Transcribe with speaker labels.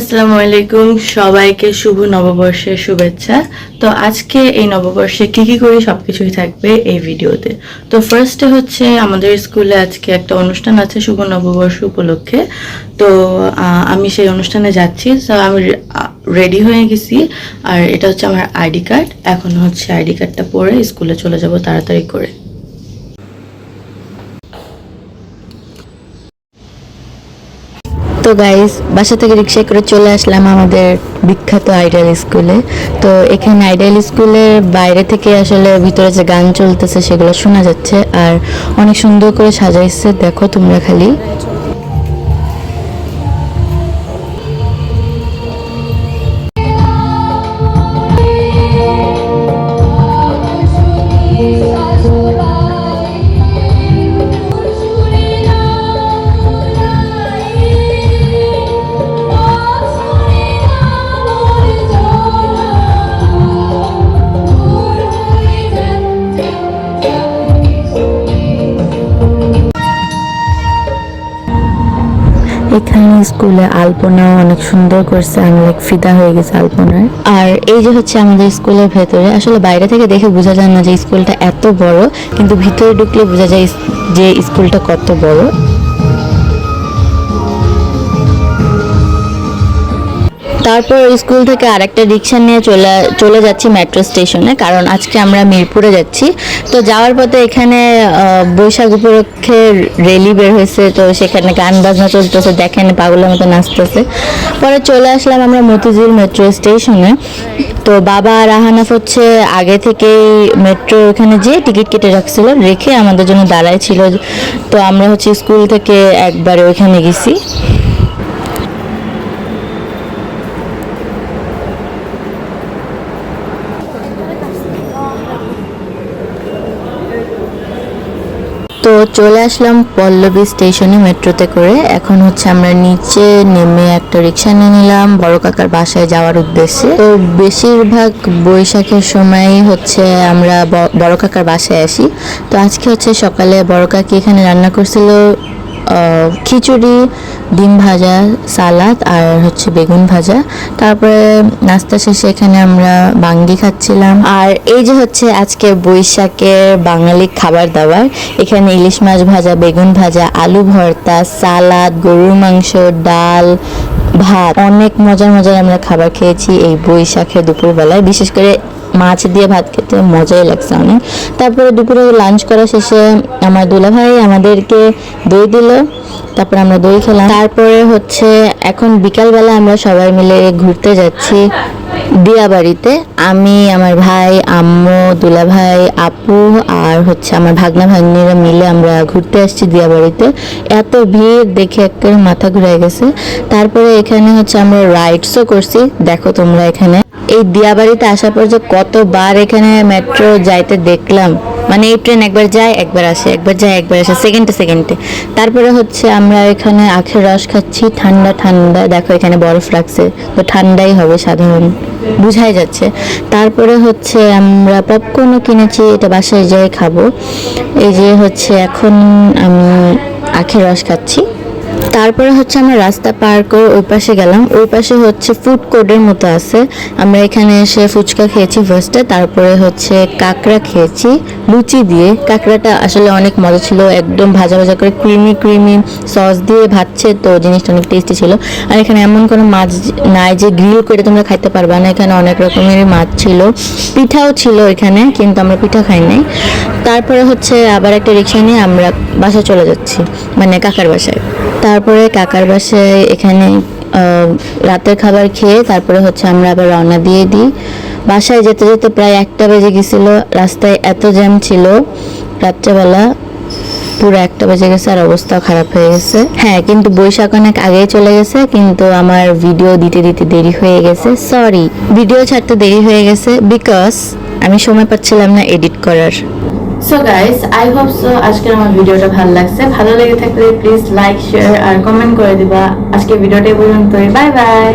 Speaker 1: আসসালামু আলাইকুম সবাইকে শুভ নববর্ষের শুভেচ্ছা। তো আজকে এই নববর্ষে কি কি করি সবকিছুই থাকবে এই ভিডিওতে। তো ফার্স্টে হচ্ছে আমাদের স্কুলে আজকে একটা অনুষ্ঠান আছে শুভ নববর্ষ উপলক্ষে। তো আমি সেই অনুষ্ঠানে যাচ্ছি। তো আমি রেডি হয়ে গেছি আর এটা হচ্ছে আমার আইডি কার্ড। এখন হচ্ছে আইডি কার্ডটা পরে স্কুলে চলে যাব তাড়াতাড়ি করে।
Speaker 2: তো গাইস, বাসা থেকে রিক্সা করে চলে আসলাম আমাদের বিখ্যাত আইডিয়াল স্কুলে। তো এখানে আইডিয়াল স্কুলের বাইরে থেকে আসলে ভিতরে যে গান চলতেছে সেগুলো শোনা যাচ্ছে আর অনেক সুন্দর করে সাজাইছে, দেখো তোমরা খালি। এখানে স্কুলে আলপনা অনেক সুন্দর করছে, আমি ফিদা হয়ে গেছে আলপনার। আর এই যে হচ্ছে আমাদের স্কুলের ভেতরে, আসলে বাইরে থেকে দেখে বোঝা যায় না যে স্কুলটা এত বড়, কিন্তু ভিতরে ঢুকলে বোঝা যায় যে স্কুলটা কত বড়। তারপর স্কুল থেকে আরেকটা রিক্সা নিয়ে চলে যাচ্ছি মেট্রো স্টেশনে, কারণ আজকে আমরা মিরপুরে যাচ্ছি। তো যাওয়ার পথে এখানে বৈশাখ উপলক্ষে র্যালি বের হয়েছে, তো সেখানে গান বাজনা চলতেছে, দেখেন পাগলের মতো নাচতেছে। পরে চলে আসলাম আমরা মতিঝিল মেট্রো স্টেশনে। তো বাবা আর আহানাফ হচ্ছে আগে থেকেই মেট্রো এখানে যে টিকিট কেটে রাখছিল, রেখে আমাদের জন্য দাঁড়ায় ছিল। তো আমরা হচ্ছে স্কুল থেকে একবারে ওইখানে গেছি। তো চলে আসলাম পল্লবী স্টেশনে মেট্রোতে করে। এখন হচ্ছে আমরা নিচে নেমে একটা রিক্সা নিয়ে নিলাম বড় কাকার বাসায় যাওয়ার উদ্দেশ্যে। তো বেশিরভাগ বৈশাখের সময়ই হচ্ছে আমরা বড় কাকার বাসায় আসি। তো আজকে হচ্ছে সকালে বড় কাকি এখানে রান্না করছিল খিচুড়ি, ডিম ভাজা, সালাদ আর হচ্ছে বেগুন ভাজা। তারপরে নাস্তা শেষে এখানে আমরা বাঙ্গি খাচ্ছিলাম। আর এই যে হচ্ছে আজকে বৈশাখের বাঙালি খাবার দাবার, এখানে ইলিশ মাছ ভাজা, বেগুন ভাজা, আলু ভর্তা, সালাদ, গরুর মাংস, ডাল, ভাত, অনেক মজার মজার আমরা খাবার খেয়েছি এই বৈশাখের দুপুরবেলায়। বিশেষ করে মাছ দিয়ে ভাত খেতে মজাই লাগছে অনেক। তারপরে দুপুরে লাঞ্চ করা শেষে আমার দুলাভাই আমাদেরকে দই দিল, তারপর আমরা দই খেলাম। তারপরে হচ্ছে এখন বিকালবেলা আমরা সবাই মিলে ঘুরতে যাচ্ছি দিয়াবাড়িতে। আমি, আমার ভাই, আম্মু, দুলাভাই, আপু আর হচ্ছে আমার ভাগনা ভাগ্নিরা মিলে আমরা ঘুরতে আসছি দিয়াবাড়িতে। এত ভিড় দেখে একেবারে মাথা ঘুরাই গেছে। তারপরে এখানে হচ্ছে আমরা রাইডসও করছি, দেখো তোমরা। এখানে এই দিয়াবাড়িতে আসার পর যে কতবার এখানে মেট্রো যাইতে দেখলাম, মানে এই ট্রেন একবার যায় একবার আসে, একবার যায় একবার আসে, সেকেন্ডে। তারপরে হচ্ছে আমরা এখানে আখের রস খাচ্ছি, ঠান্ডা ঠান্ডা, দেখো এখানে বরফ রাখছে, তো ঠান্ডাই হবে সাধারণ, বুঝাই যাচ্ছে। তারপরে হচ্ছে আমরা পপকর্নও কিনেছি, এটা বাসায় যেয়ে খাবো। এই যে হচ্ছে এখন আমি আখের রস খাচ্ছি। তারপরে হচ্ছে আমরা রাস্তা পার করে ওই পাশে গেলাম। ওই পাশে হচ্ছে ফুড কোর্টের মতো আছে। আমরা এখানে এসে ফুচকা খেয়েছি ফার্স্টে, তারপরে হচ্ছে কাঁকড়া খেয়েছি লুচি দিয়ে। কাঁকড়াটা আসলে অনেক মজা ছিল, একদম ভাজা ভাজা করে ক্রিমি সস দিয়ে ভাজছে, তো জিনিসটা অনেক টেস্টি ছিল। আর এখানে এমন কোনো মাছ নাই যে গ্রিল করে তোমরা খাইতে পারবা না, এখানে অনেক রকমের মাছ ছিল, পিঠাও ছিল এখানে, কিন্তু আমরা পিঠা খাই নাই। তারপরে হচ্ছে আবার একটা রিক্সা নিয়ে আমরা বাসায় চলে যাচ্ছি, মানে কাকার বাসায়। তারপরে কাকার বাসায় এখানে রাতের খাবার খেয়ে তারপরে হচ্ছে আমরা আবার রওনা দিয়ে দিই। বাসায় যেতে যেতে প্রায় 1টা বেজে গেছিলো, রাস্তায় এত জ্যাম ছিল, রাত্রেবেলা পুরো 1টা বেজে গেছে আর অবস্থাও খারাপ হয়ে গেছে। হ্যাঁ, কিন্তু বৈশাখ অনেক আগেই চলে গেছে, কিন্তু আমার ভিডিও দিতে দেরি হয়ে গেছে, সরি, ভিডিও ছাড়তে দেরি হয়ে গেছে বিকজ আমি সময় পাচ্ছিলাম না এডিট করার।
Speaker 1: So guys, I hope so আজকের আমার ভিডিওটা ভালো লাগছে। ভালো লেগে থাকলে প্লিজ লাইক, শেয়ার আর কমেন্ট করে দিবা। আজকে ভিডিওটা এই পর্যন্তই। Bye by.